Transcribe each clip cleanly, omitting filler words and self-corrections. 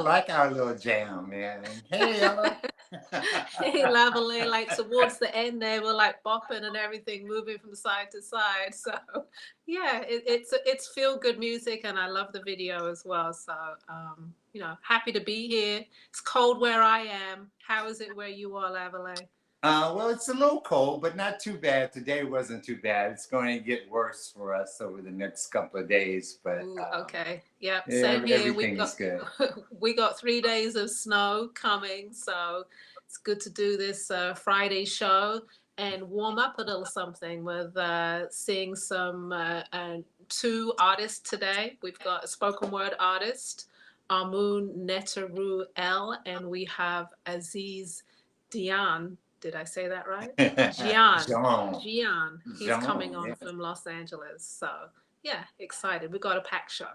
like our little jam, man. Hey, y'all. Hey, Lavalais, like towards the end there, we're like bopping and everything, moving from side to side. So, yeah, it's feel good music, and I love the video as well. So, happy to be here. It's cold where I am. How is it where you are, Lavalais? Well, it's a little cold, but not too bad. Today wasn't too bad. It's going to get worse for us over the next couple of days, but Ooh, okay. Yep, yeah, same here. We've everything is got good. we got 3 days of snow coming, so it's good to do this Friday show and warm up a little something with seeing some two artists today. We've got a spoken word artist, Amun Netaru L, and we have Aziz Dian. Did I say that right? Gian. Jean, Gian. He's coming Jean, on yeah. from Los Angeles. So yeah, excited. We got a packed show.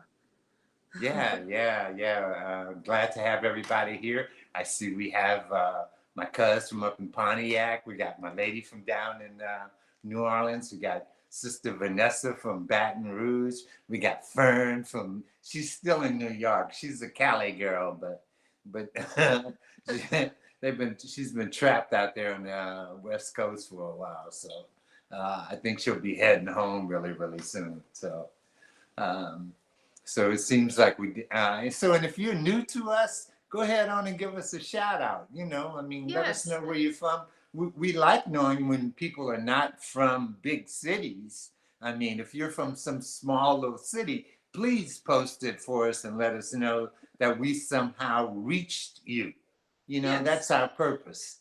Yeah. Glad to have everybody here. I see we have my cousin from up in Pontiac. We got my lady from down in New Orleans. We got Sister Vanessa from Baton Rouge. We got Fern from. She's still in New York. She's a Cali girl, but she's been trapped out there on the West Coast for a while. So I think she'll be heading home really soon. Um, so it seems like and if you're new to us, go ahead on and give us a shout out. I mean, let us know Yes. where you're from. We like knowing when people are not from big cities. I mean, if you're from some small little city, please post it for us and let us know that we somehow reached you. Yes. That's our purpose.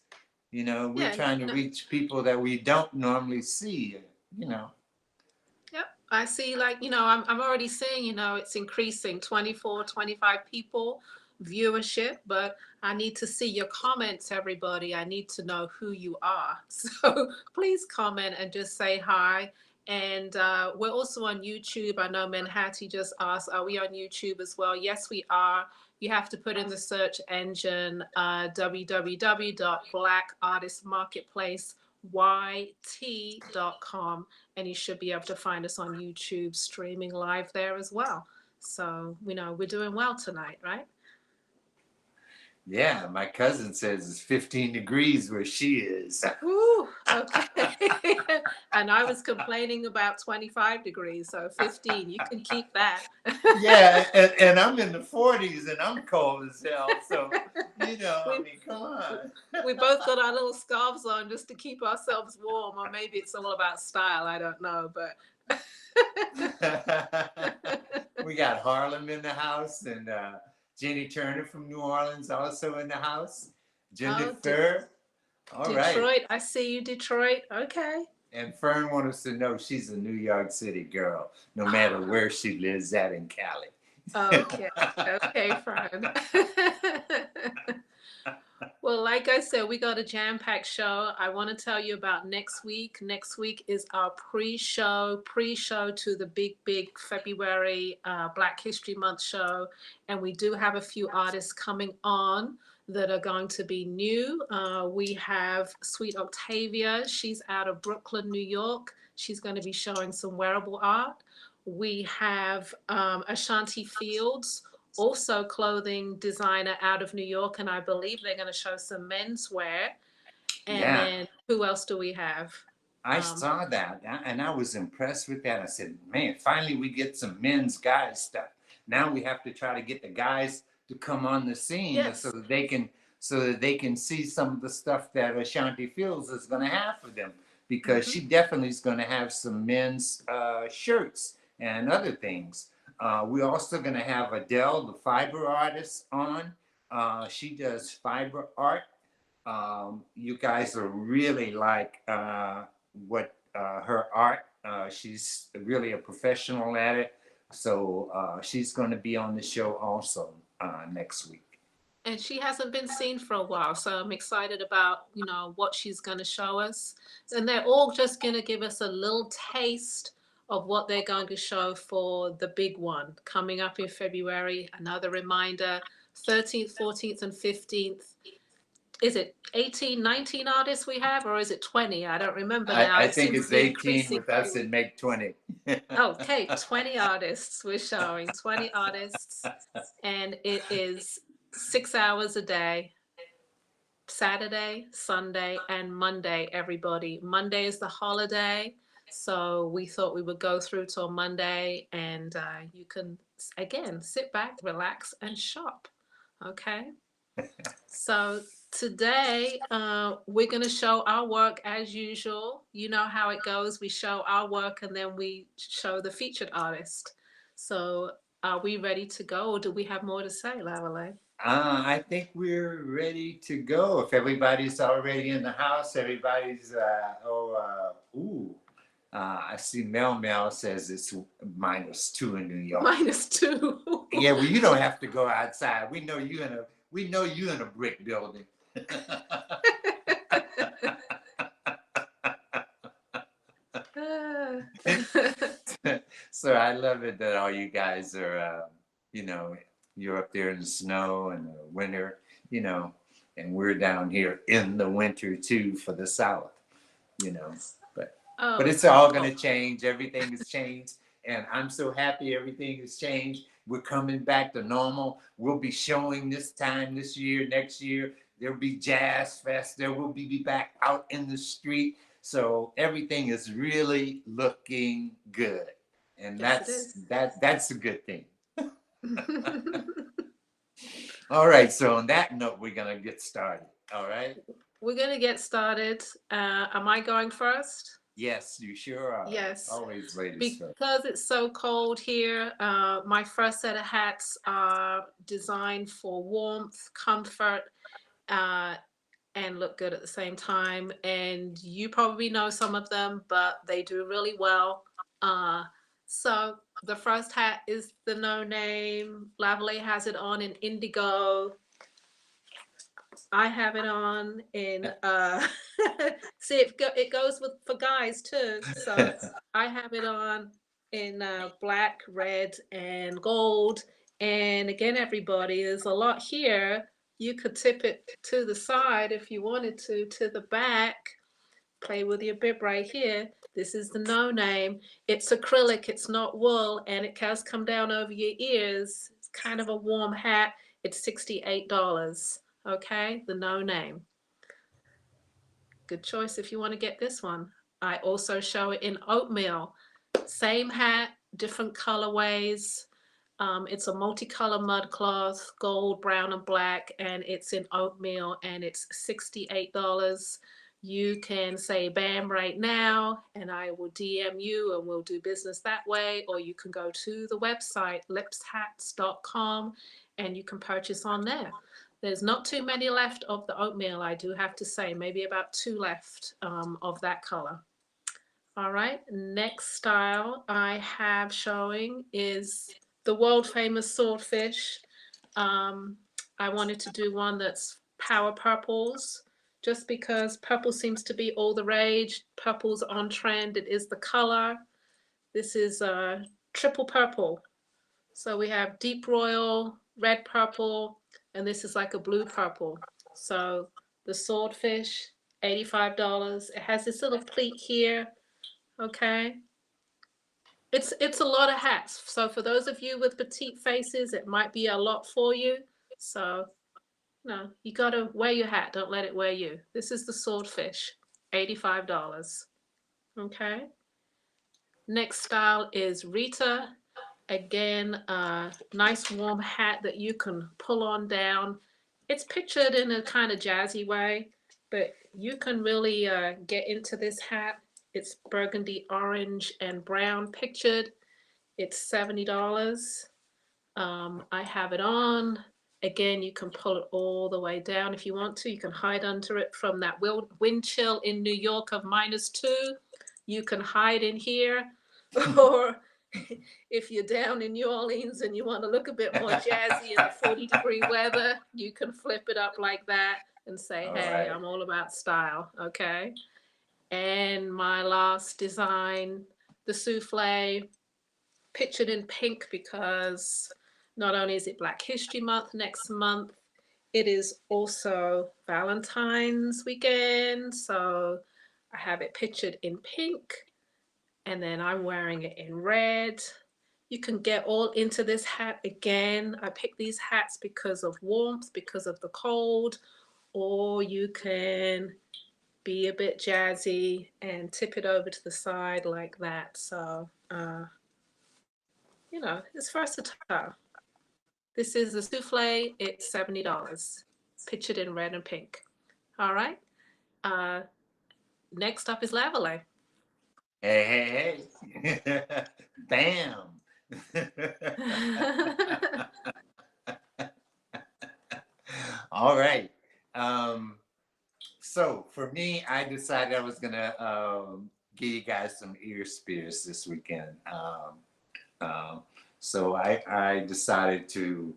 We're Yeah. trying to No. reach people that we don't normally see, you know. Yep. I see, like, I'm already seeing, it's increasing 24, 25 people viewership, but I need to see your comments, everybody. I need to know who you are. So please comment and just say hi. And we're also on YouTube. I know Manhattan just asked, are we on YouTube as well? Yes, we are. You have to put in the search engine www.blackartistmarketplaceyt.com, and you should be able to find us on YouTube streaming live there as well. So we know we're doing well tonight, right? Yeah, my cousin says it's 15 degrees where she is. Woo, okay. And I was complaining about 25 degrees, so 15, you can keep that. Yeah, and I'm in the 40s and I'm cold as hell. So, I we mean, come on. we both got our little scarves on just to keep ourselves warm, or maybe it's all about style. I don't know, but We got Harlem in the house and Jenny Turner from New Orleans also in the house. oh, Jennifer. All right. Detroit. I see you, Detroit. Okay. And Fern wants us to know she's a New York City girl, no matter where she lives at in Cali. Okay. Okay, Fran. Well, like I said, we got a jam-packed show. I want to tell you about next week. Next week is our pre-show to the big February Black History Month show, and we do have a few artists coming on that are going to be new. We have Sweet Octavia. She's out of Brooklyn, New York. She's going to be showing some wearable art. We have Ashanti Fields, also clothing designer out of New York, and I believe they're going to show some menswear. And Yeah, then who else do we have? I Um, saw that and I was impressed with that. I said, man, finally we get some men's guys stuff. Now we have to try to get the guys to come on the scene yes. so that they can see some of the stuff that Ashanti Fields is going to have for them because Hmm. she definitely is going to have some men's shirts and other things. We're also going to have Adele, the fiber artist, on. She does fiber art. You guys are really like what her art. She's really a professional at it. So she's going to be on the show also next week. And she hasn't been seen for a while, so I'm excited about what she's going to show us. And they're all just going to give us a little taste of what they're going to show for the big one coming up in February. Another reminder: 13th, 14th, and 15th. Is it 18, 19 artists we have, or is it 20? I don't remember now. I It think seems to it's be 18 increasing with every us week. and make 20. Okay, 20 artists we're showing, 20 artists, and it is 6 hours a day, Saturday, Sunday, and Monday, everybody. Monday is the holiday. So we thought we would go through till Monday, and you can, again, sit back, relax, and shop. Okay. So today, we're going to show our work as usual. You know how it goes. We show our work and then we show the featured artist. So are we ready to go, or do we have more to say, Lavalais? I think we're ready to go. If everybody's already in the house, everybody's, I see Mel Mel says it's -2 in New York. -2. Yeah, well, you don't have to go outside. We know you in a brick building. So I love it that all you guys are, you're up there in the snow and the winter, and we're down here in the winter too for the South, you know. But Oh, but it's all gonna change. Everything has changed, and I'm so happy everything has changed. We're coming back to normal. We'll be showing this time this year, next year. There'll be Jazz Fest. There will be back out in the street. So everything is really looking good, and yes, that's a good thing. All right. So on that note, we're gonna get started. All right. we're going to get started. Am I going first? Yes, you sure are. Yes. Always ladies first. Because it's so cold here, my first set of hats are designed for warmth, comfort, and look good at the same time. And you probably know some of them, but they do really well. So the first hat is the No Name. Lavalais has it on in indigo. I have it on in see it goes with for guys too. So I have it on in black, red, and gold. And again, everybody, there's a lot here. You could tip it to the side if you wanted to the back. Play with your bib right here. This is the No Name. It's acrylic, it's not wool, and it does come down over your ears. It's kind of a warm hat. It's $68. Okay, the No Name. Good choice if you want to get this one. I also show it in oatmeal. Same hat, different colorways. It's a multicolor mud cloth, gold, brown, and black, and it's in oatmeal, and it's $68. You can say BAM right now, and I will DM you, and we'll do business that way. Or you can go to the website, lipshats.com, and you can purchase on there. There's not too many left of the oatmeal, I do have to say, maybe about 2 left of that color. All right, next style I have showing is the world famous swordfish. I wanted to do one that's power purples, just because purple seems to be all the rage. Purple's on trend, it is the color. This is triple purple. So we have deep royal, red purple, and this is like a blue purple. So the swordfish, $85. It has this little pleat here. Okay. It's a lot of hats. So for those of you with petite faces, it might be a lot for you. So no, you gotta wear your hat. Don't let it wear you. This is the swordfish, $85. Okay. Next style is Rita. Again, a nice warm hat that you can pull on down. It's pictured in a kind of jazzy way, but you can really get into this hat. It's burgundy, orange, and brown pictured. It's $70. I have it on. Again, you can pull it all the way down if you want to. You can hide under it from that wind chill in New York of -2. You can hide in here. Or if you're down in New Orleans and you want to look a bit more jazzy in the 40-degree weather, you can flip it up like that and say, All hey, right. I'm all about style. Okay. And my last design, the souffle, pictured in pink because not only is it Black History Month next month, it is also Valentine's weekend. So I have it pictured in pink, and then I'm wearing it in red. You can get all into this hat again. I picked these hats because of warmth, because of the cold, or you can be a bit jazzy and tip it over to the side like that. So, you know, it's versatile. This is the souffle. It's $70, pictured in red and pink. All right. Uh, Next up is Lavalais. Hey, hey, hey. Bam. All right. Um, so for me, I decided I was gonna give you guys some ear spears this weekend. Um, so I decided to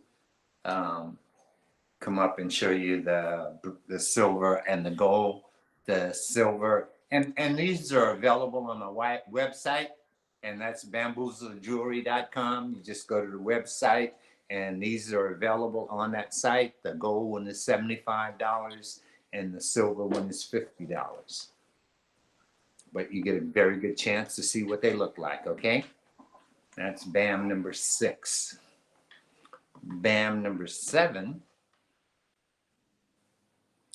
um, come up and show you the silver and the gold. The silver and these are available on my website, and that's bamboozlejewelry.com. You just go to the website, and these are available on that site. The gold one is $75, and the silver one is $50. But you get a very good chance to see what they look like. Okay, that's BAM number 6. BAM number 7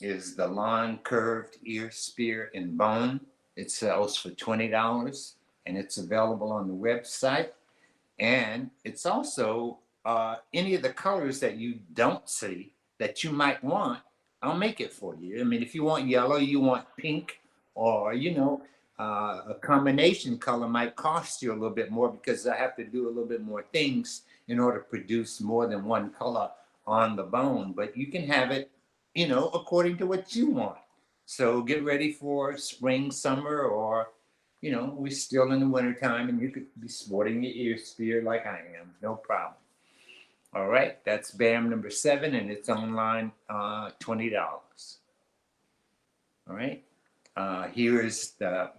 is the long curved ear spear in bone. It sells for $20, and it's available on the website. And it's also any of the colors that you don't see that you might want, I'll make it for you. I mean, if you want yellow, you want pink, or, a combination color might cost you a little bit more because I have to do a little bit more things in order to produce more than one color on the bone. But you can have it, according to what you want. So get ready for spring, summer, or we're still in the wintertime, and you could be sporting your ear spear like I am, no problem. All right, that's BAM number 7, and it's online, $20. All right, here is the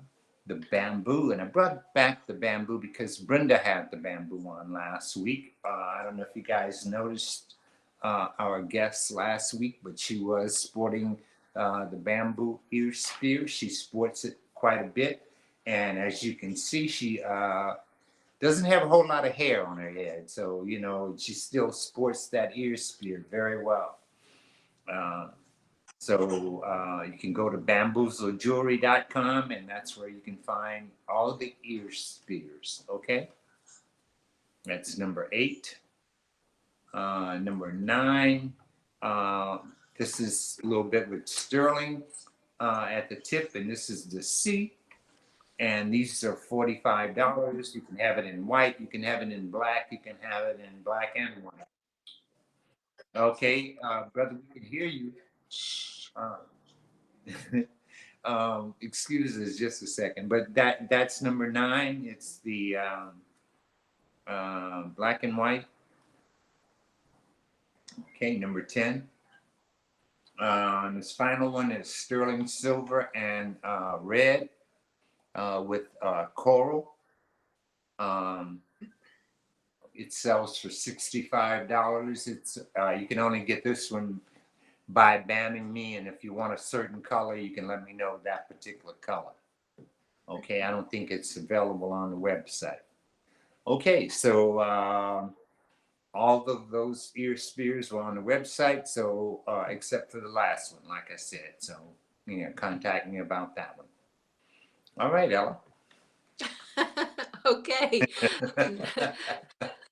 bamboo, and I brought back the bamboo because Brenda had the bamboo on last week. I don't know if you guys noticed our guest last week, but she was sporting the bamboo ear spear. She sports it quite a bit. And as you can see, she doesn't have a whole lot of hair on her head. So, she still sports that ear spear very well. So you can go to bamboozlejewelry.com, and that's where you can find all the ear spears. Okay. That's number 8. Number 9, this is a little bit with sterling at the tip, and this is the C. And these are $45. You can have it in white, you can have it in black, you can have it in black and white. Okay, brother, we can hear you. Excuse us just a second, but that's number 9. It's the black and white. Okay, number 10. This final one is sterling silver and red with coral. It sells for $65. It's you can only get this one by bamming me, and if you want a certain color, you can let me know that particular color. Okay, I don't think it's available on the website. Okay, so all of those ear spears were on the website, so except for the last one, like I said. So, contact me about that one. All right, Ella. Okay.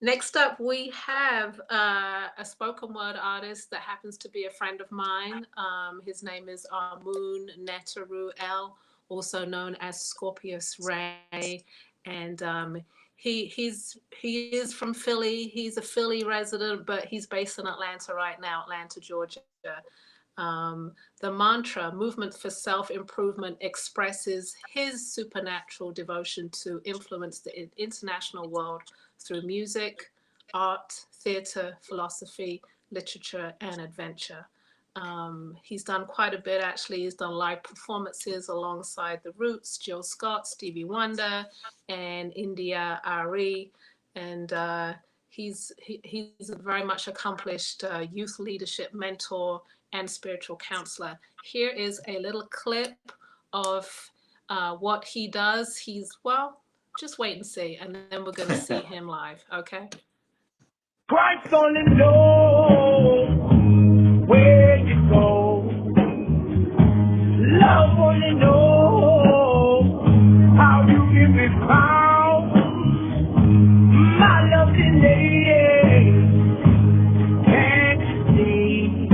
Next up, we have a spoken word artist that happens to be a friend of mine. His name is Armun Netaru, also known as Scorpius Ray, and he is from Philly. He's a Philly resident, but he's based in Atlanta right now, Atlanta, Georgia. The mantra, movement for self-improvement, expresses his supernatural devotion to influence the international world through music, art, theater, philosophy, literature, and adventure. He's done quite a bit, actually. He's done live performances alongside The Roots, Jill Scott, Stevie Wonder, and India Ari. And he's a very much accomplished youth leadership mentor and spiritual counselor. Here is a little clip of what he does. He's, well, Just wait and see, and then we're going to see him live. Okay. Christ only knows where you go. Love only knows how you can be found. My lovely lady, can't you see?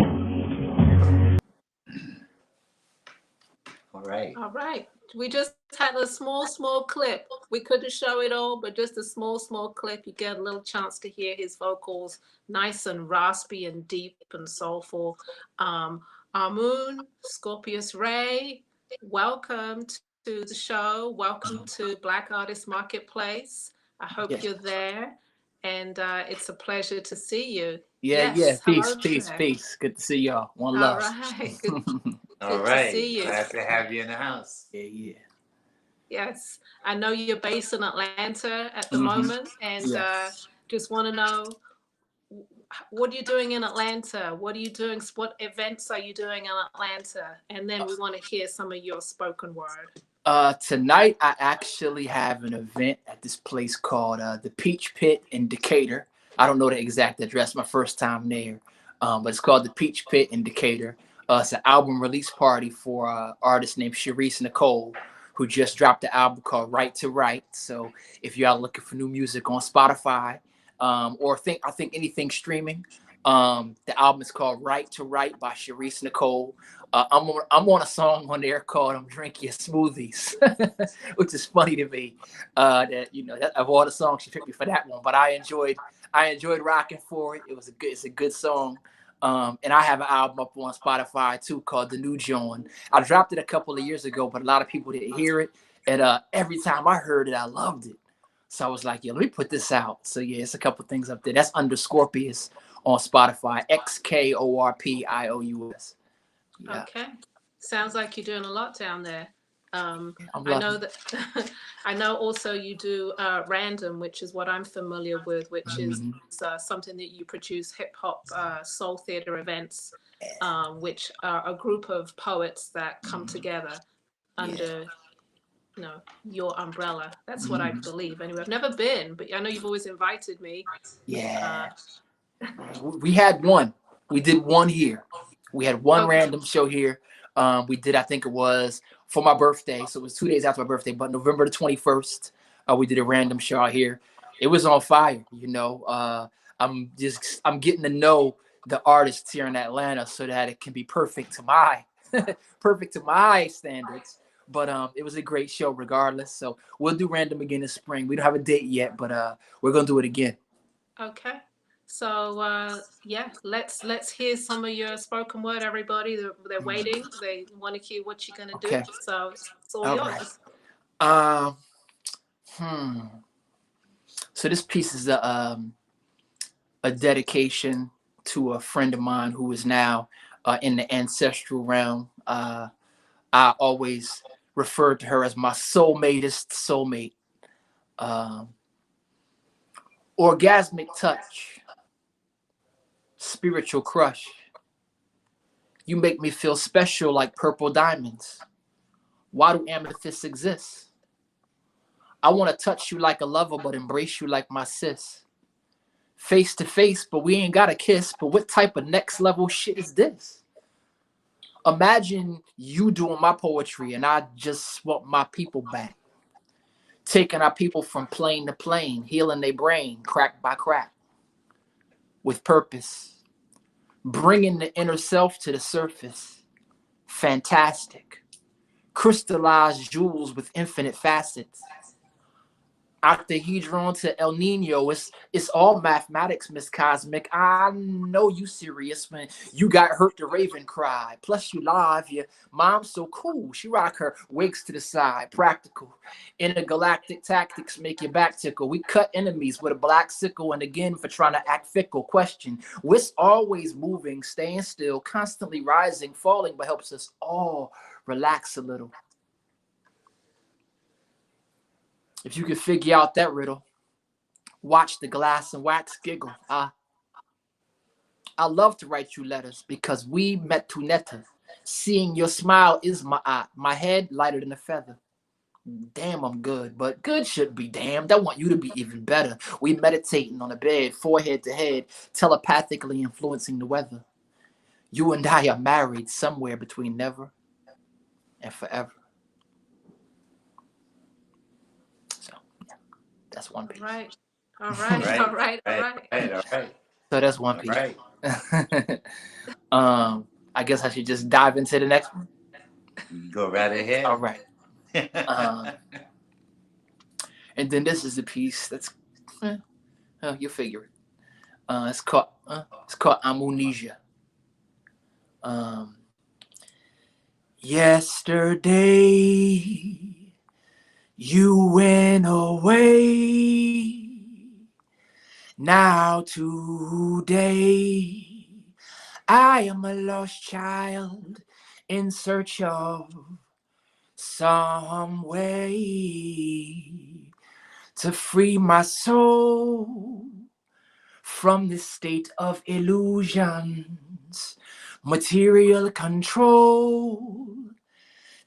All right. All right. We just had a small clip. We couldn't show it all, but just a small clip. You get a little chance to hear his vocals, nice and raspy and deep and soulful. Amun, Scorpius Ray, welcome to the show. Welcome to Black Artist Marketplace. I hope Yes. you're there, and it's a pleasure to see you. Yeah. Yes, hello Peace. there. Good to see y'all. One All love. right, good, All good to right. see you. Glad to have you in the house. Yeah. Yes, I know you're based in Atlanta at the Mhm. moment, and Yes. just want to know what are you doing in Atlanta? What are you doing? What events are you doing in Atlanta? And then we want to hear some of your spoken word. Tonight I actually have an event at this place called the Peach Pit in Decatur. I don't know the exact address. My first time there, but it's called the Peach Pit in Decatur. It's an album release party for an artist named Sharice Nicole, who just dropped an album called Right to Right. So if you are looking for new music on Spotify, or I think anything streaming, the album is called Right to Right by Sharice Nicole. I'm on a song on there called "I'm Drinking Smoothies," which is funny to me. That of all the songs, she picked me for that one. But I enjoyed rocking for it. It's a good song. And I have an album up on Spotify too called The New John. I dropped it a couple of years ago, but a lot of people didn't hear it. And every time I heard it, I loved it. So I was like, yeah, let me put this out. So yeah, it's a couple things up there. That's under Scorpius on Spotify. XKORPIOUS. Yeah. Okay, sounds like you're doing a lot down there. I'm I know loving that. I know also you do Random, which is what I'm familiar with, which is something that you produce hip hop soul theater events, which are a group of poets that come together under your umbrella. That's what I believe. Anyway, I've never been, but I know you've always invited me. Yeah. We had one. We did one here. We had one Okay. random show here. We did, I think it was for my birthday. So it was 2 days after my birthday, but November the 21st, we did a random show out here. It was on fire, I'm getting to know the artists here in Atlanta so that it can be perfect to my standards. But it was a great show regardless. So we'll do random again in spring. We don't have a date yet, but we're gonna do it again. Okay. So yeah, let's hear some of your spoken word, everybody. They're waiting. They want to hear what you're gonna do. Okay. So it's all All yours. right. So this piece is a dedication to a friend of mine who is now in the ancestral realm. I always referred to her as my soulmateest soulmate. Orgasmic touch, spiritual crush. You make me feel special like purple diamonds. Why do amethysts exist? I want to touch you like a lover, but embrace you like my sis. Face to face, but we ain't got a kiss. But what type of next level shit is this? Imagine you doing my poetry and I just swap my people back. Taking our people from plane to plane, healing their brain, crack by crack. With purpose. Bringing the inner self to the surface. Fantastic. Crystallized jewels with infinite facets. Octahedron to El Nino, it's all mathematics, Miss Cosmic. I know you serious when you got hurt the raven cry. Plus you live, your mom's so cool. She rock her wigs to the side, practical. Intergalactic tactics make your back tickle. We cut enemies with a black sickle, and again for trying to act fickle. Question, what's always moving, staying still, constantly rising, falling, but helps us all relax a little. If you can figure out that riddle, watch the glass and wax giggle. I love to write you letters because we met to netter. Seeing your smile is my eye, my head lighter than a feather. Damn, I'm good, but good should be damned. I want you to be even better. We meditating on a bed, forehead to head, telepathically influencing the weather. You and I are married somewhere between never and forever. So, yeah, that's one piece. Right. All All right. right, All right. All right, right. all right, So that's one all piece. right. I guess I should just dive into the next one. Go right ahead. All right. And then this is a piece that's, you'll figure it. It's called Amnesia. Yesterday you went away. Now today I am a lost child in search of some way to free my soul from this state of illusions, material control.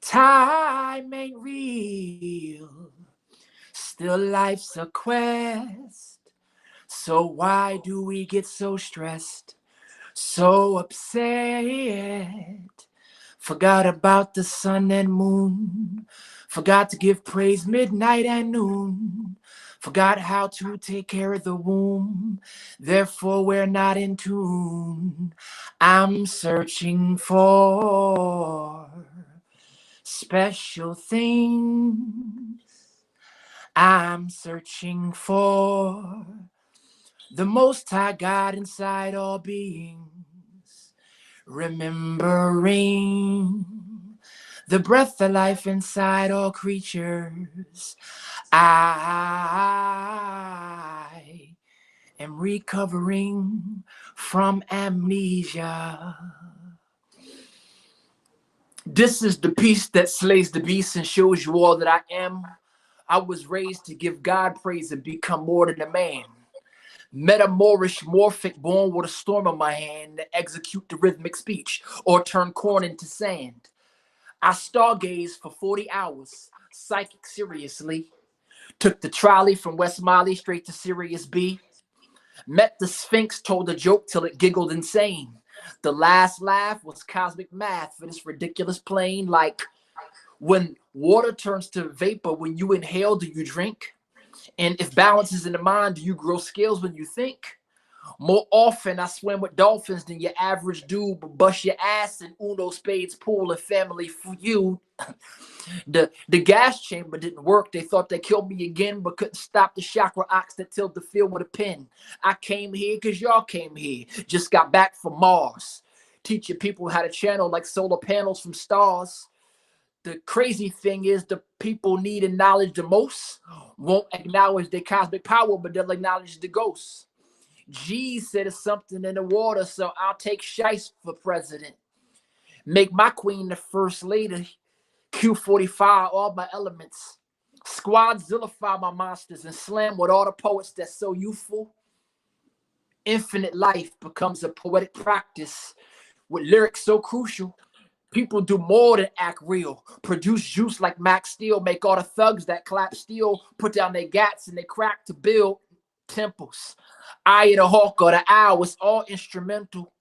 Time ain't real, still life's a quest. So why do we get so stressed, so upset? Forgot about the sun and moon, forgot to give praise midnight and noon. Forgot how to take care of the womb, therefore we're not in tune. I'm searching for special things. I'm searching for the Most High God inside all beings, remembering the breath of life inside all creatures. I am recovering from amnesia. This is the piece that slays the beast and shows you all that I am. I was raised to give God praise and become more than a man. Metamorphic, born with a storm in my hand to execute the rhythmic speech or turn corn into sand. I stargazed for 40 hours, psychic seriously. Took the trolley from West Mali straight to Sirius B. Met the Sphinx, told a joke till it giggled insane. The last laugh was cosmic math for this ridiculous plane. Like when water turns to vapor, when you inhale, do you drink? And if balance is in the mind, do you grow skills when you think? More often, I swim with dolphins than your average dude, but bust your ass in Uno Spades pool of family feud. The gas chamber didn't work. They thought they killed me again, but couldn't stop the chakra ox that tilled the field with a pin. I came here because y'all came here. Just got back from Mars. Teaching people how to channel like solar panels from stars. The crazy thing is the people needing knowledge the most won't acknowledge their cosmic power, but they'll acknowledge the ghosts. G said it's something in the water, so I'll take Shice for president. Make my queen the first lady. Q45 all my elements. Squadzillify my monsters and slam with all the poets that's so youthful. Infinite life becomes a poetic practice with lyrics so crucial. People do more than act real. Produce juice like Max Steel. Make all the thugs that clap steel put down their gats and they crack to build temples. Eye of the hawk or the owl was all instrumental.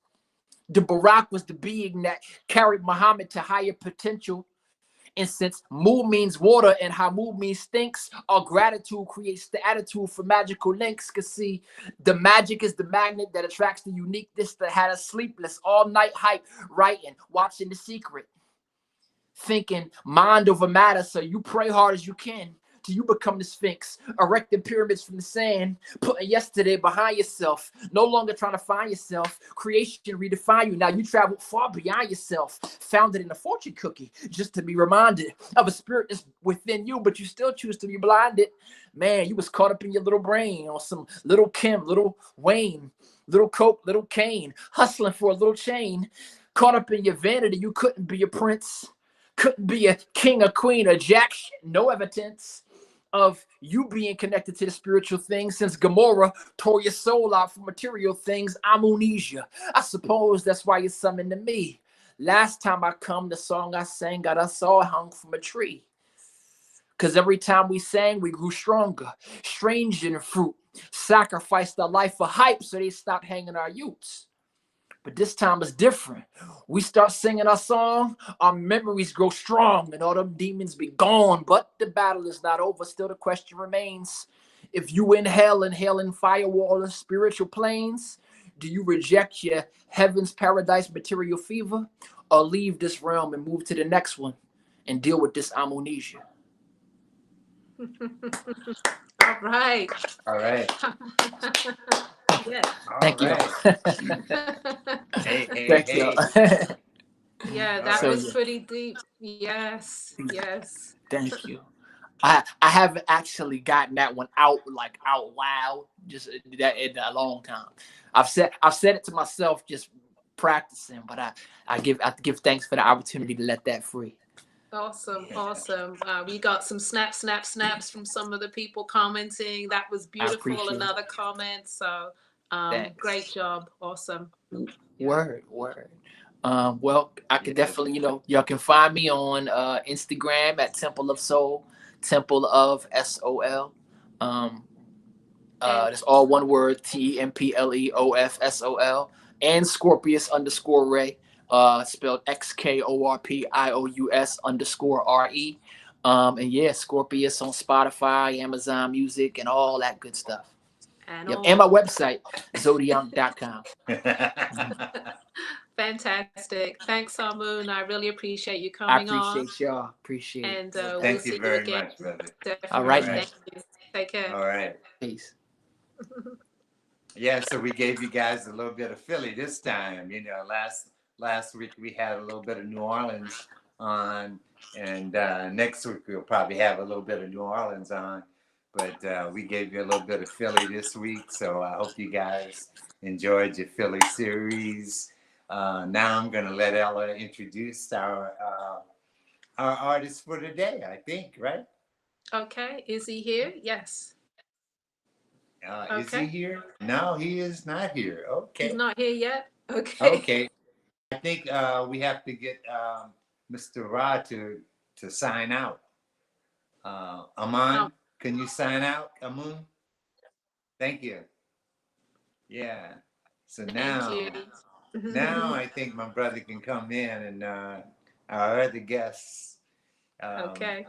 The Barak was the being that carried Muhammad to higher potential. And since Mu means water and Hamu means stinks, our gratitude creates the attitude for magical links. Cause see, the magic is the magnet that attracts the uniqueness that had us sleepless all night hype, writing, watching The Secret. Thinking mind over matter, so you pray hard as you can till you become the Sphinx, erecting pyramids from the sand, putting yesterday behind yourself, no longer trying to find yourself. Creation redefine you. Now you travel far beyond yourself, founded in a fortune cookie, just to be reminded of a spirit that's within you, but you still choose to be blinded. Man, you was caught up in your little brain on some little Kim, little Wayne, little Coke, little Kane, hustling for a little chain. Caught up in your vanity, you couldn't be a prince. Couldn't be a king, a queen, a jack shit, no evidence of you being connected to the spiritual things since Gamora tore your soul out for material things. Amnesia. I suppose that's why you're summoned to me. Last time I come, the song I sang got us all hung from a tree. Cause every time we sang, we grew stronger, stranger than fruit. Sacrificed our life for hype, so they stopped hanging our youths. But this time it's different. We start singing our song, our memories grow strong, and all them demons be gone. But the battle is not over. Still, the question remains: if you inhaling firewall and spiritual planes, do you reject your heaven's paradise material fever, or leave this realm and move to the next one and deal with this amnesia? All right. All right. Yeah. All Thank you. right. Hey, Thank you. Yeah, All that So, right. was yeah, pretty deep. Yes. Yes. thank you. I haven't actually gotten that one out loud just that in a long time. I've said it to myself just practicing, but I give thanks for the opportunity to let that free. Awesome. Awesome. We got some snaps from some of the people commenting. That was I beautiful. appreciate Another comment. So, that. great job. Awesome. Word. Well, I could definitely, y'all can find me on Instagram at Temple of Soul, Temple of SOL. That's all one word, TEMPLEOFSOL, and Scorpius_Ray, spelled XKORPIOUS_RE. And yeah, Scorpius on Spotify, Amazon Music, and all that good stuff. And Yep, all and my website, zodiac.com. fantastic. Thanks, Samoon. I really appreciate you I coming on. appreciate y'all. Appreciate it. And we'll Thank see you you very again. much, brother. Definitely. All right, man. Thank you. Take care. All right. Peace. Yeah, so we gave you guys a little bit of Philly this time. Last week we had a little bit of New Orleans on, and next week we'll probably have a little bit of New Orleans on. But we gave you a little bit of Philly this week, so I hope you guys enjoyed your Philly series. Now I'm gonna let Ella introduce our artist for today. I think, right? Okay. Is he here? Yes. Is he here? No, he is not here. He's Okay. not here yet? Okay. Okay. I think we have to get Mr. Ra to sign out. Aman, can you sign out, Amun? Thank you. Yeah. So Thank you. now I think my brother can come in and our other guests. Okay.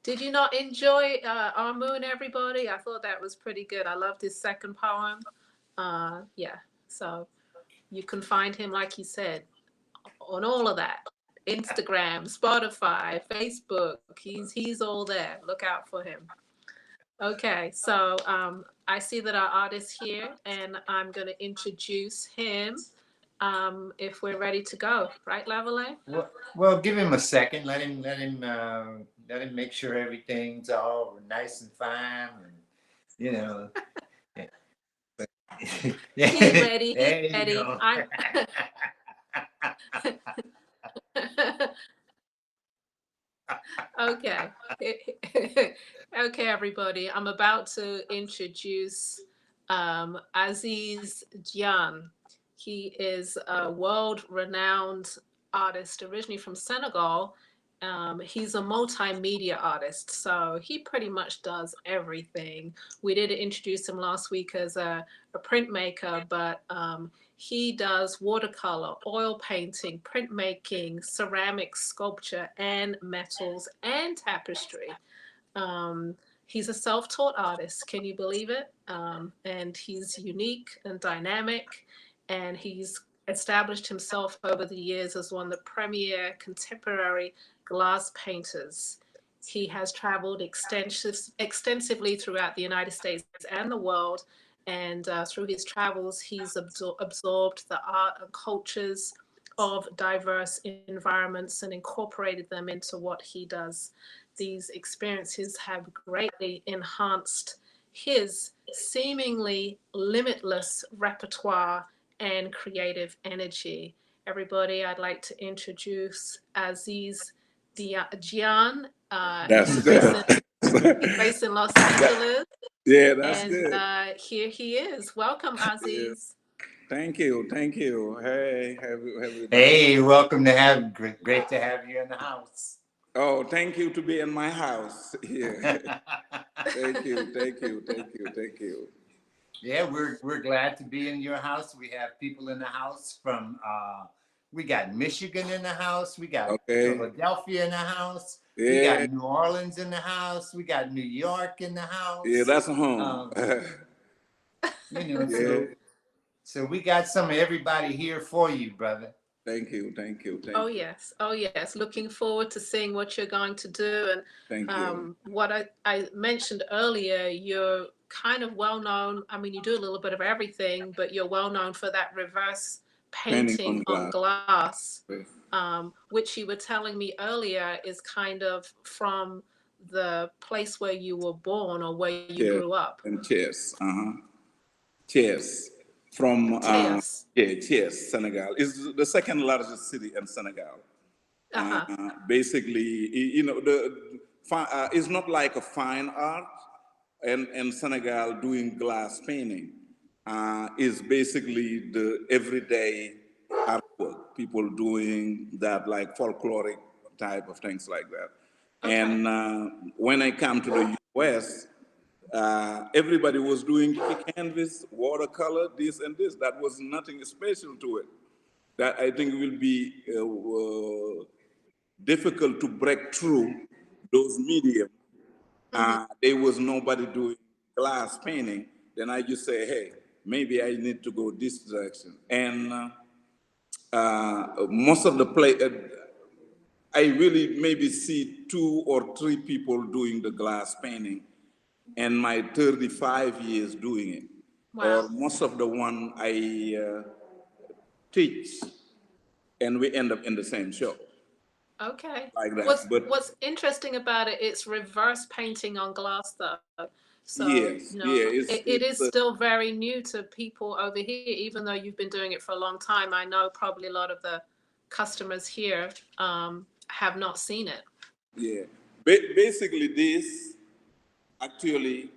Did you not enjoy Our Moon, everybody? I thought that was pretty good. I loved his second poem. Yeah. So you can find him, like he said, on all of that. Instagram, Spotify, Facebook. He's all there. Look out for him. Okay, so I see that our artist's here, and I'm going to introduce him if we're ready to go. Right, Lavalais? Well, give him a second. Let him make sure everything's all nice and fine, and you know. He's ready. There He's you ready. go. Okay. Okay, everybody. I'm about to introduce Aziz Diagne. He is a world-renowned artist, originally from Senegal. He's a multimedia artist, so he pretty much does everything. We did introduce him last week as a printmaker, but he does watercolor, oil painting, printmaking, ceramic sculpture, and metals and tapestry. He's a self-taught artist. Can you believe it? And he's unique and dynamic, and he's established himself over the years as one of the premier contemporary glass painters. He has traveled extensively throughout the United States and the world, and through his travels, he's absorbed the art and cultures of diverse environments and incorporated them into what he does. These experiences have greatly enhanced his seemingly limitless repertoire and creative energy. Everybody, I'd like to introduce Aziz Diagne. That's good. He's based in Los Angeles. Yeah, that's And good. here he is. Welcome, Aziz. Thank you. Hey, everybody. Hey, welcome to have. Great to have you in the house. Oh, thank you to be in my house here. Thank you, thank you, thank you, thank you. Yeah, we're glad to be in your house. We have people in the house from we got Michigan in the house, we got Okay. Philadelphia in the house, we Yeah, got New Orleans in the house, we got New York in the yeah, house. that's home. Um, you know, Yeah, so we got some of everybody here for you, brother. thank you, thank you, Oh thank you, yes, oh yes. Looking forward to seeing what you're going to do. And thank you. what I mentioned earlier, you're kind of well known. I mean, you do a little bit of everything, but you're well known for that reverse Painting painting on on glass. glass, which you were telling me earlier is kind of from the place where you were born or where you Yes, grew up. and Thiès, Thiès, from Tears. yeah, Thiès, Senegal. Is the second largest city in Senegal. Uh-huh. Basically, it's not like a fine art. And in Senegal, doing glass painting is basically the everyday artwork. People doing that, like folkloric type of things like that. Okay. And when I come to the U.S., everybody was doing canvas, watercolor, this and this. That was nothing special to it. That I think will be difficult to break through those mediums. There was nobody doing glass painting. Then I just say, hey, maybe I need to go this direction. And most of the I really maybe see 2 or 3 people doing the glass painting, and my 35 years doing it. Wow. Or most of the one I teach, and we end up in the same show Okay. like that. What's But what's interesting about it, it's reverse painting on glass though. So, yes, yeah, it is still very new to people over here, even though you've been doing it for a long time. I know probably a lot of the customers here have not seen it. yeah. Basically, this actually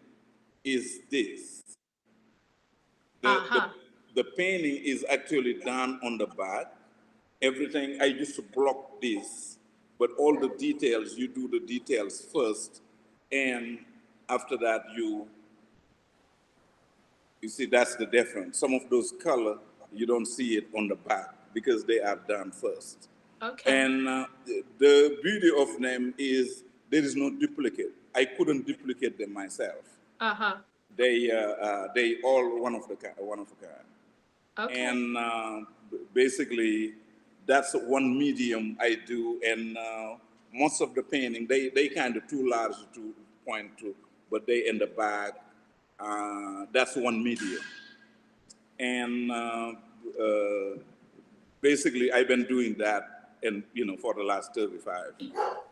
is this. The, the, Uh-huh. the painting is actually done on the back. Everything, I used to block this, but all the details, you do the details first, and after that, you see, that's the difference. Some of those color, you don't see it on the back because they are done first. Okay. And the beauty of them is there is no duplicate. I couldn't duplicate them myself. Uh-huh. They all one of a kind. Okay. And basically, that's one medium I do. And most of the painting, they kind of too large to point to, but they in the back. That's one medium. And basically, I've been doing that, and for the last 35.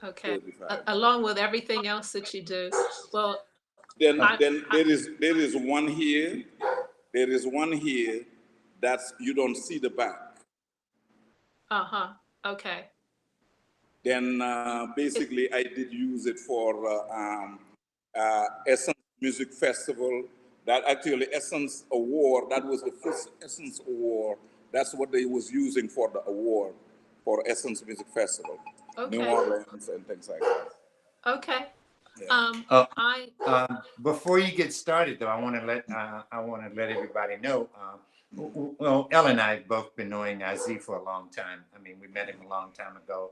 Okay. 35. Along with everything else that you do. Well, Then, I, then I there is one here. There is one here that's you don't see the back. uh-huh. Okay. Then basically I did use it for Essence Music Festival. That actually Essence Award. That was the first Essence Award. That's what they was using for the award for Essence Music Festival, New Okay. Orleans and things like that. Okay. Yeah. Before you get started, though, I want to let everybody know. Well, Ella and I have both been knowing Aziz for a long time. I mean, we met him a long time ago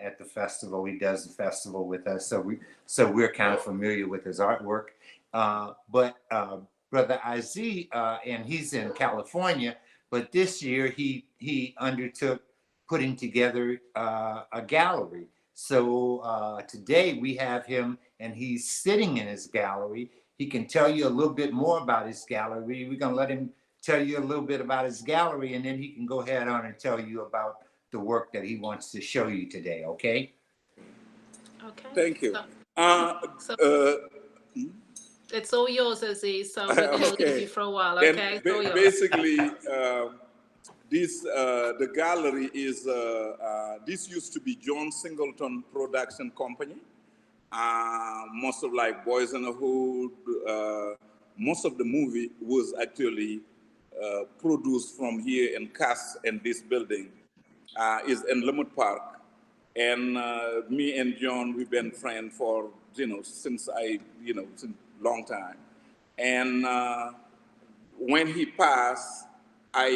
at the festival. He does the festival with us, so we're kind of familiar with his artwork. But brother Aziz, and he's in California, but this year he undertook putting together a gallery. So today we have him, and he's sitting in his gallery. He can tell you a little bit more about his gallery. We're gonna let him tell you a little bit about his gallery, and then he can go ahead on and tell you about the work that he wants to show you today. Okay? Okay. Thank you. So it's all yours, Aziz. So we're going to leave you for a while. Okay. It's all yours. Basically, the gallery is this used to be John Singleton Production Company. Most of like Boys in the Hood, most of the movie was actually produced from here and cast in this building. Is in Lemut Park, And me and John, we've been friends for, since since long time. And when he passed, I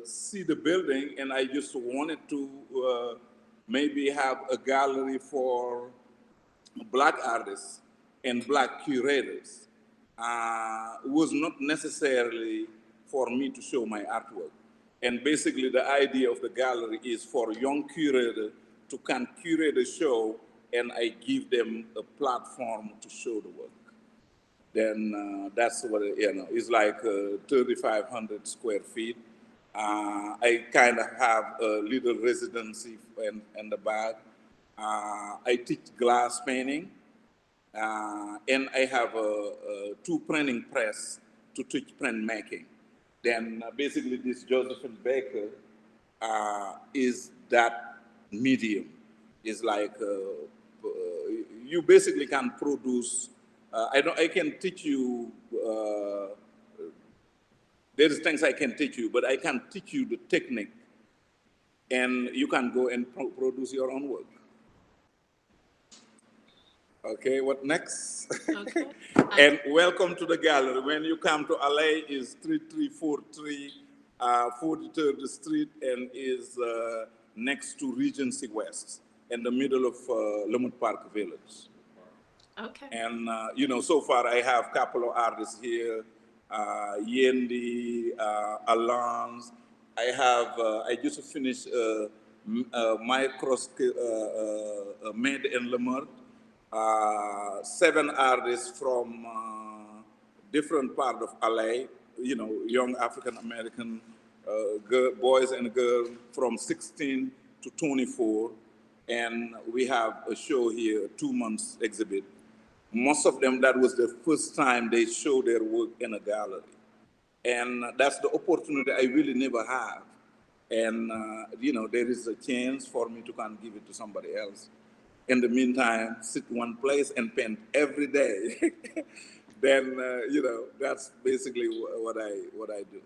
see the building, and I just wanted to maybe have a gallery for Black artists and Black curators. Was not necessarily for me to show my artwork. And basically the idea of the gallery is for young curator to can curate a show, and I give them a platform to show the work. Then that's what, it's like 3,500 square feet. I kind of have a little residency in the back. I teach glass painting, and I have two printing press to teach printmaking. Then basically this Josephine Baker is that medium. It's like you basically can produce. I can teach you. There is things I can teach you, but I can teach you the technique, and you can go and produce your own work. Okay, what next? Okay. And welcome to the gallery. When you come to LA, is 3343 43rd Street, and is next to Regency West, in the middle of Lemont Park Village. Okay. And so far I have a couple of artists here, Yendi, Alans. I just finished microscope made in Lemont. 7 artists from different part of LA, young African American boys and girls from 16 to 24. And we have a show here, a 2 months exhibit. Most of them, that was the first time they show their work in a gallery. And that's the opportunity I really never have. And, there is a chance for me to kind of give it to somebody else. In the meantime, sit one place and paint every day. Then, that's basically what I do.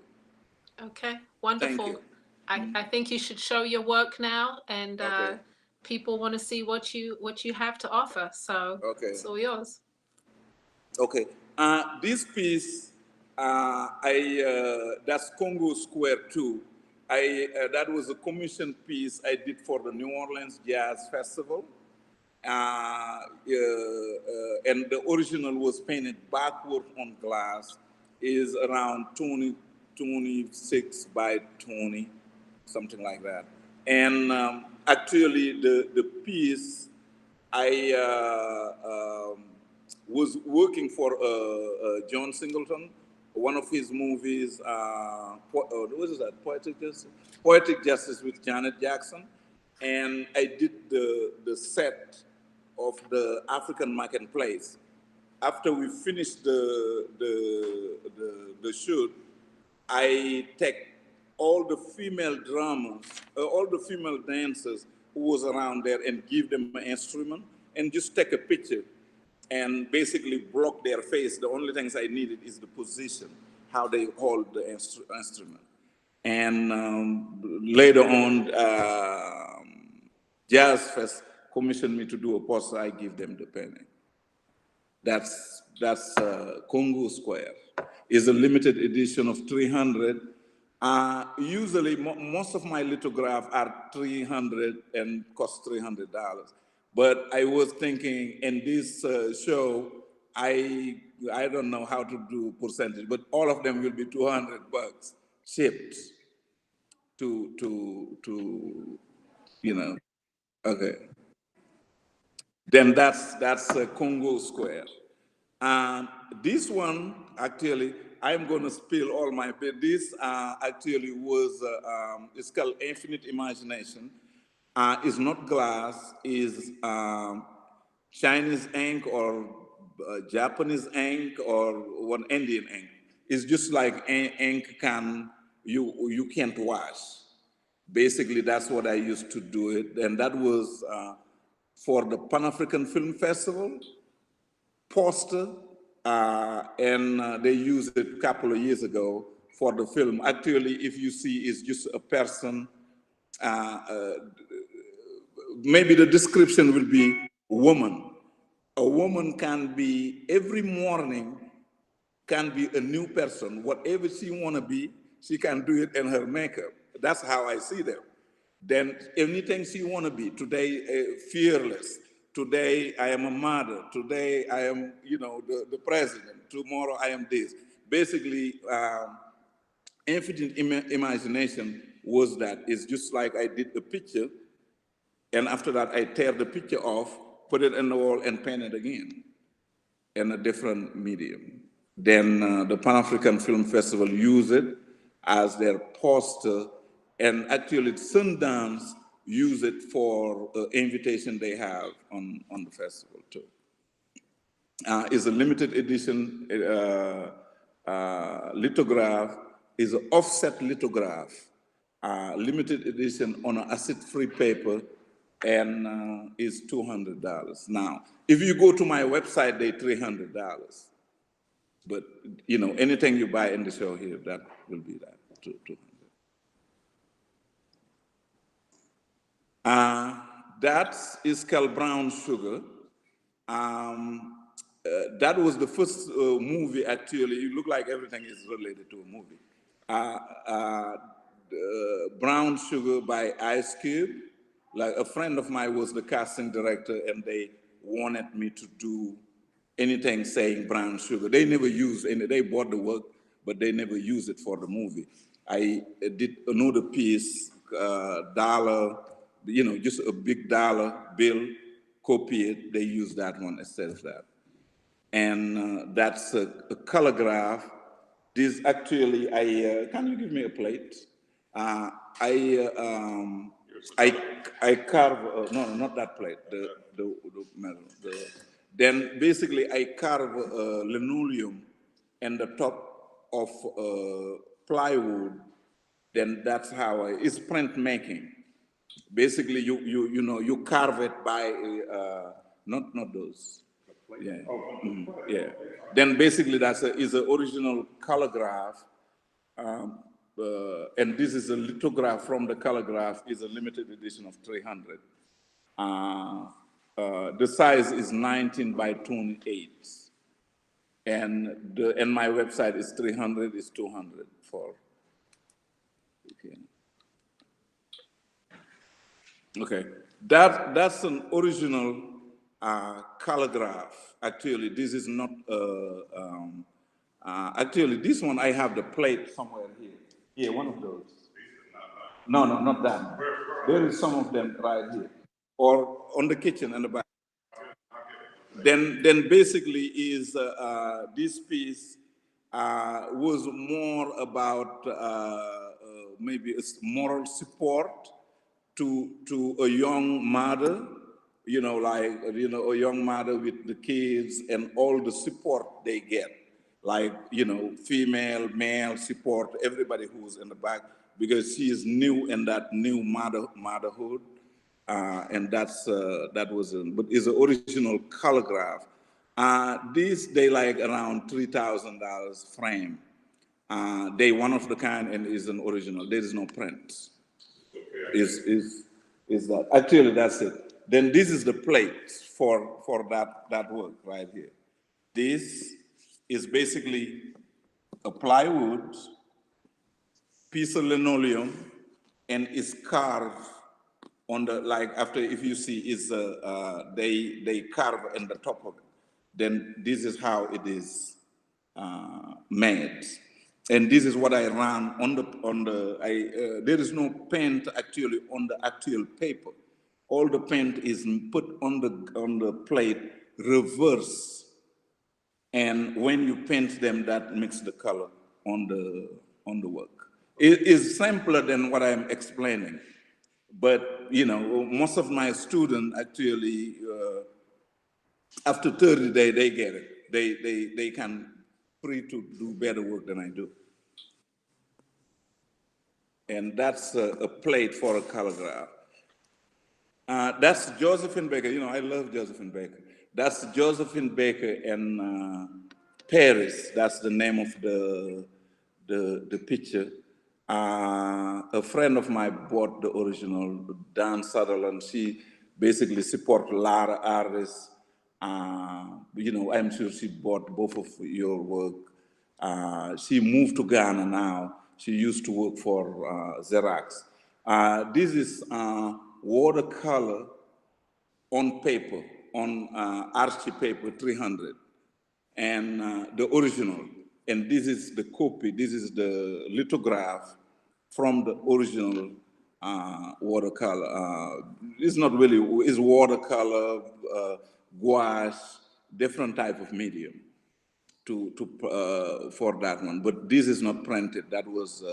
Okay, wonderful. Thank you. I think you should show your work now, and Okay. people want to see what you have to offer. So Okay. it's all yours. Okay. This piece, that's Congo Square 2. That was a commission piece I did for the New Orleans Jazz Festival. And the original was painted backward on glass, is around 26 by 20, something like that. And actually the piece, I was working for John Singleton, one of his movies, what is that, Poetic Justice with Janet Jackson. And I did the set of the African marketplace. After we finished the shoot, I take all the female drummers, all the female dancers who was around there, and give them an instrument and just take a picture and basically block their face. The only things I needed is the position, how they hold the instrument. And later on, Jazz Fest commissioned me to do a poster. I give them the painting. That's Congo Square. It's a limited edition of 300. Usually, most of my lithographs are 300 and cost $300. But I was thinking in this show, I don't know how to do percentage, but all of them will be $200 shipped to okay. Then that's Congo Square. This one, actually, I'm going to spill all my bit. This actually was, it's called Infinite Imagination. It's not glass, it's Chinese ink or Japanese ink or one Indian ink. It's just like ink you can't wash. Basically, that's what I used to do it. And that was for the Pan-African Film Festival poster, and they used it a couple of years ago for the film. Actually, if you see, it's just a person maybe the description will be woman. A woman can be, every morning, can be a new person. Whatever she want to be, she can do it in her makeup. That's how I see them. Then anything she want to be. Today, fearless. Today, I am a mother. Today, I am, the president. Tomorrow, I am this. Basically, infinite imagination was that. It's just like I did the picture, and after that, I tear the picture off, put it in the wall, and paint it again in a different medium. Then the Pan-African Film Festival used it as their poster, and actually Sundance use it for invitation they have on the festival too. It's a limited edition lithograph, is an offset lithograph, limited edition on an acid-free paper, and is $200. Now, if you go to my website, they're $300. But anything you buy in the show here, that will be that, 200. That is called Brown Sugar. That was the first movie, actually. You look like everything is related to a movie. Brown Sugar by Ice Cube. Like a friend of mine was the casting director, and they wanted me to do anything saying brown sugar. They never used any, they bought the work, but they never used it for the movie. I did another piece, dollar, just a big dollar bill, copy it, they used that one instead of that. And that's a color graph. This actually, can you give me a plate? I carve, no, not that plate, the metal. Then basically I carve linoleum and the top of plywood. Then that's how it's printmaking. Basically, you carve it by not those. Yeah. Yeah. Then basically is an original color graph. And this is a lithograph from the color graph, is a limited edition of 300. The size is 19 by 28. And my website is 300, is 200 for. Okay, that's an original color graph. Actually, this is not, actually this one I have the plate somewhere here. Yeah, one of those. No, not that. There is some of them right here. Or on the kitchen and the back. Then basically is this piece was more about maybe a moral support to a young mother, a young mother with the kids and all the support they get, like, female, male support, everybody who's in the back, because she is new in that new motherhood. And that was, but it's an original color graph. These, they like around $3,000 frame. They one of the kind and is an original. There is no print. Is that actually that's it? Then this is the plate for that work right here. This is basically a plywood piece of linoleum, and is carved on the, like, after, if you see, is they carve in the top of it. Then this is how it is made. And this is what I ran on the there is no paint actually on the actual paper. All the paint is put on the plate reverse. And when you paint them, that makes the color on the work. It is simpler than what I'm explaining. But, most of my students actually, after 30 days, they get it. They can free to do better work than I do. And that's a plate for a color graph. That's Josephine Baker. I love Josephine Baker. That's Josephine Baker in Paris. That's the name of the picture. A friend of mine bought the original, Dan Sutherland. basically support a lot of artists. I'm sure she bought both of your work. She moved to Ghana now. She used to work for Xerox. This is watercolor on paper, on Archie paper 300, and the original. And this is the copy, this is the lithograph from the original watercolor. It's not really, it's watercolor, gouache, different type of medium for that one. But this is not printed. That was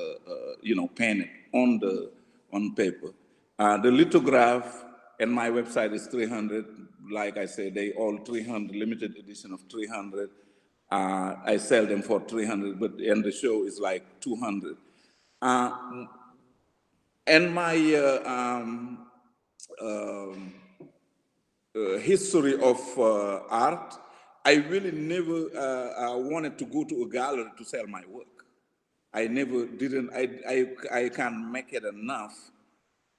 painted on paper. The lithograph and my website is 300. Like I said, they all 300, limited edition of 300. I sell them for 300, but and the show is like 200. And my history of art, I really never wanted to go to a gallery to sell my work. I never didn't, I can't make it enough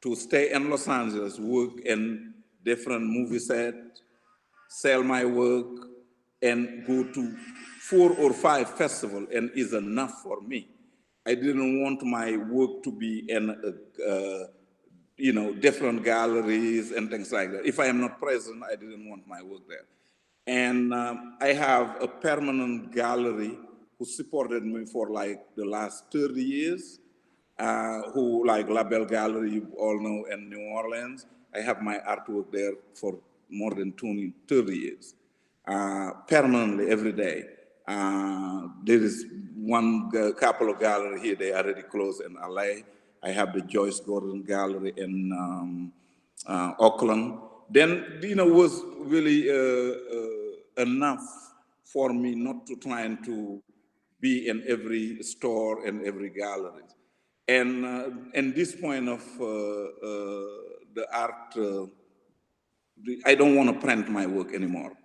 to stay in Los Angeles, work in different movie sets, sell my work, and go to 4 or 5 festivals, and is enough for me. I didn't want my work to be in different galleries and things like that. If I am not present, I didn't want my work there. And I have a permanent gallery who supported me for like the last 30 years, who like La Belle Gallery, you all know, in New Orleans. I have my artwork there for more than 30 years, permanently every day. There is one couple of galleries here, they already closed in LA. I have the Joyce Gordon Gallery in Auckland. Then, was really enough for me not to try to be in every store and every gallery. And this point of the art, I don't want to print my work anymore.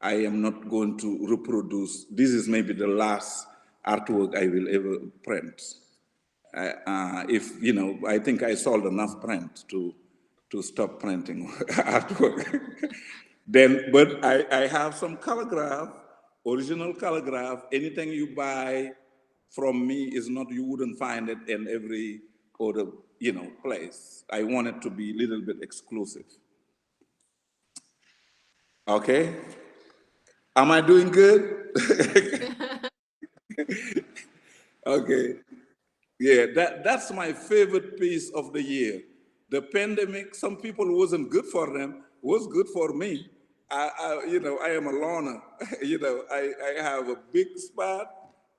I am not going to reproduce. This is maybe the last artwork I will ever print. I think I sold enough print to stop printing artwork. But I have some calligraph, original calligraph. Anything you buy from me is not, you wouldn't find it in every other, place. I want it to be a little bit exclusive. Okay? Am I doing good? Okay. Yeah, that's my favorite piece of the year. The pandemic, some people wasn't good for them, was good for me. I am a loner. I have a big spot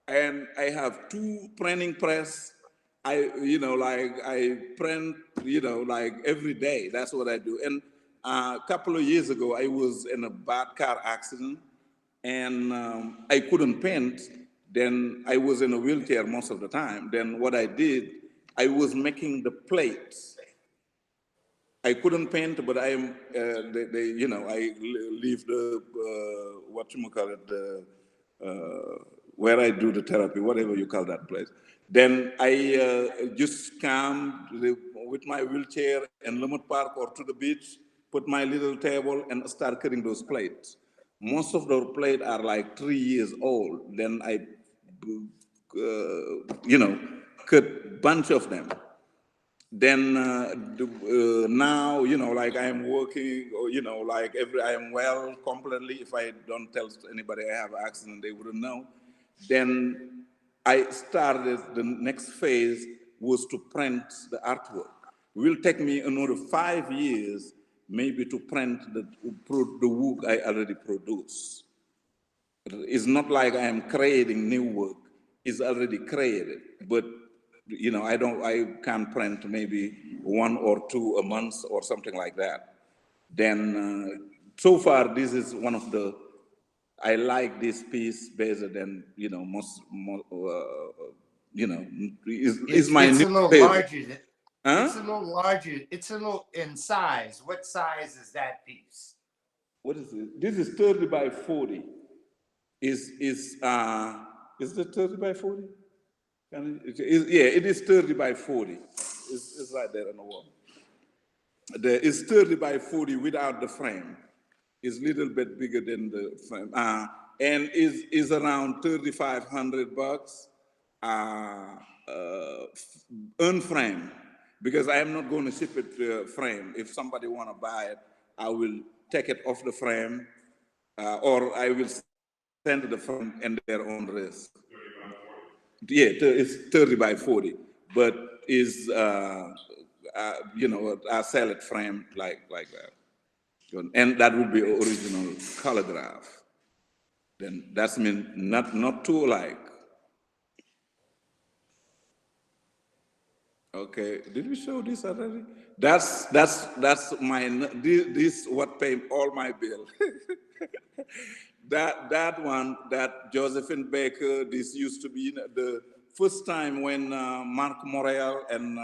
and I have 2 printing press. I print, every day. That's what I do. And a couple of years ago, I was in a bad car accident and I couldn't paint. Then I was in a wheelchair most of the time. Then what I did, I was making the plates. I couldn't paint, but I am, I leave the, where I do the therapy, whatever you call that place. Then I just come with my wheelchair in Lemont Park or to the beach, put my little table and start cutting those plates. Most of those plates are like 3 years old. Then I, cut a bunch of them. Then now, I am working, or, I am well completely. If I don't tell anybody I have an accident, they wouldn't know. Then I started, the next phase was to print the artwork. It will take me another 5 years, maybe, to print the work I already produced. It's not like I am creating new work. It's already created, but I can print maybe 1 or 2 a month or something like that. Then so far, this is one of the, I like this piece better than, most is my it's new a little favorite. larger. Huh? It's a little larger. It's a little in size. What size is that piece? What is it? This is 30 by 40. Is it 30 by 40? Yeah, it is 30 by 40. It's right there on the wall. There is 30 by 40 without the frame. It's a little bit bigger than the frame, and is around $3,500. Uh, uh, Unframe, because I am not going to ship it frame. If somebody want to buy it, I will take it off the frame, or I will send the frame and their own risk. Yeah, it's 30 by 40, but is I sell it frame like that, and that would be original color graph. Then that's mean not too alike. Okay, did we show this already? That's my this what pay all my bill. That one, that Josephine Baker. This used to be the first time when Mark Morel and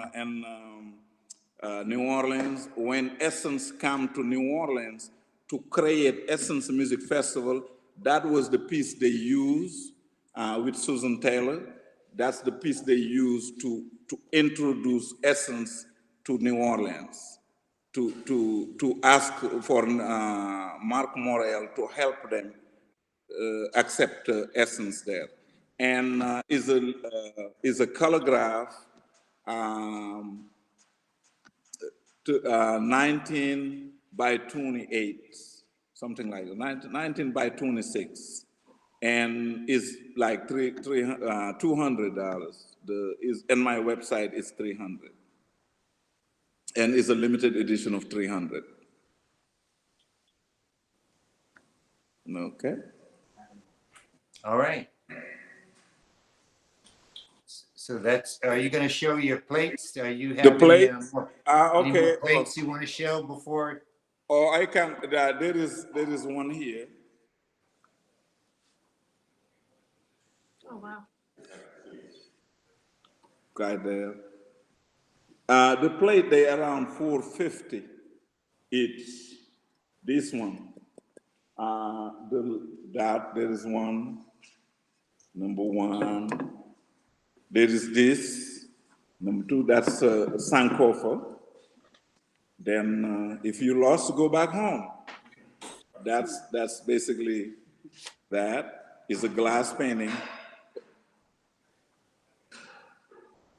New Orleans, when Essence came to New Orleans to create Essence Music Festival. That was the piece they used with Susan Taylor. That's the piece they used to introduce Essence to New Orleans, to ask for Mark Morel to help them accept Essence there. And is a color graph, um, 19 by 28, something like that, 19 by 26, and is like $200. And my website is 300, and is a limited edition of 300. Okay. All right. So that's, are you going to show your plates? Are you The have any plates. more, any Okay. more plates you want to show before? Oh, I can. There is one here. Oh, wow. Right there. The plate they around 450 each. This one. There is one. Number one. There is this. Number two. That's Sankofa. Then if you lost, go back home. That's basically that. Is a glass painting.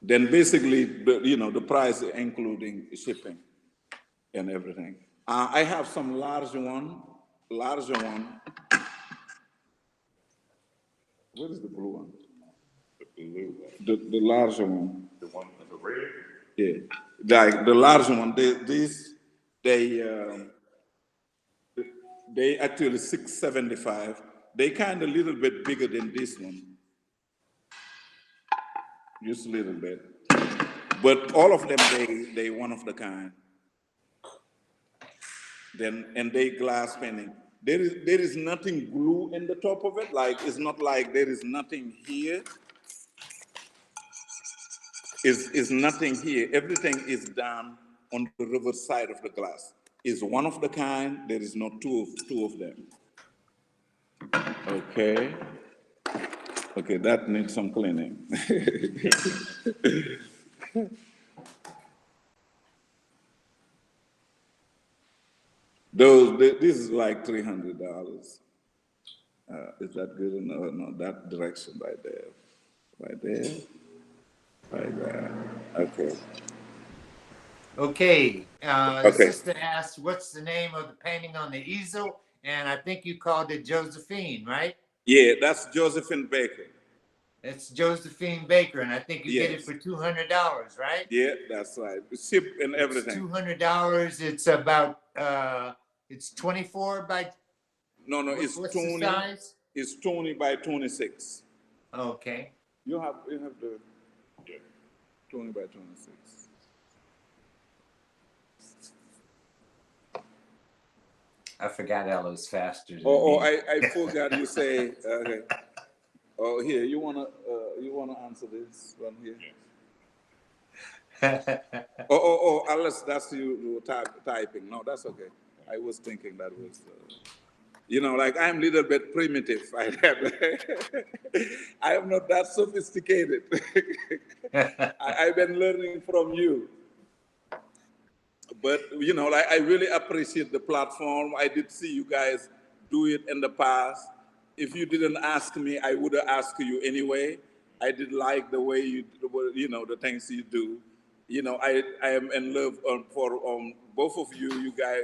Then basically, the price including shipping and everything. I have some larger one. Where is the blue one? The larger one. The one with the red? Yeah, like the larger one. They actually 675. They kind of a little bit bigger than this one. Just a little bit. But all of them, they one of the kind. And they glass painting. There is nothing glue in the top of it. Like, it's not like there is nothing here. Is nothing here. Everything is done on the reverse side of the glass. Is one of the kind. There is not two of them. Okay. Okay, that needs some cleaning. This is like $300. Is that good enough? No, that direction right there. Right there. Right there. Okay. Okay. The Okay. sister asked, what's the name of the painting on the easel? And I think you called it Josephine, right? Yeah, that's Josephine Baker. It's Josephine Baker, and I think you get it Yes. for $200, right? Yeah, that's right. Ship and everything. $200. It's about it's 24 by. No, it's what's 20. the size? It's 20 by 26. Okay. You have the 20 by 26. I forgot Ella's faster than Oh, me. I forgot you say. Okay. Oh, here you wanna answer this one here. Unless that's you typing. No, that's okay. I was thinking that was. Like I'm a little bit primitive. I am not that sophisticated. I've been learning from you. But you know, like I really appreciate the platform. I did see you guys do it in the past. If you didn't ask me, I would have asked you anyway. I did like the way you know, the things you do. You know, I am in love for both of you. You guys,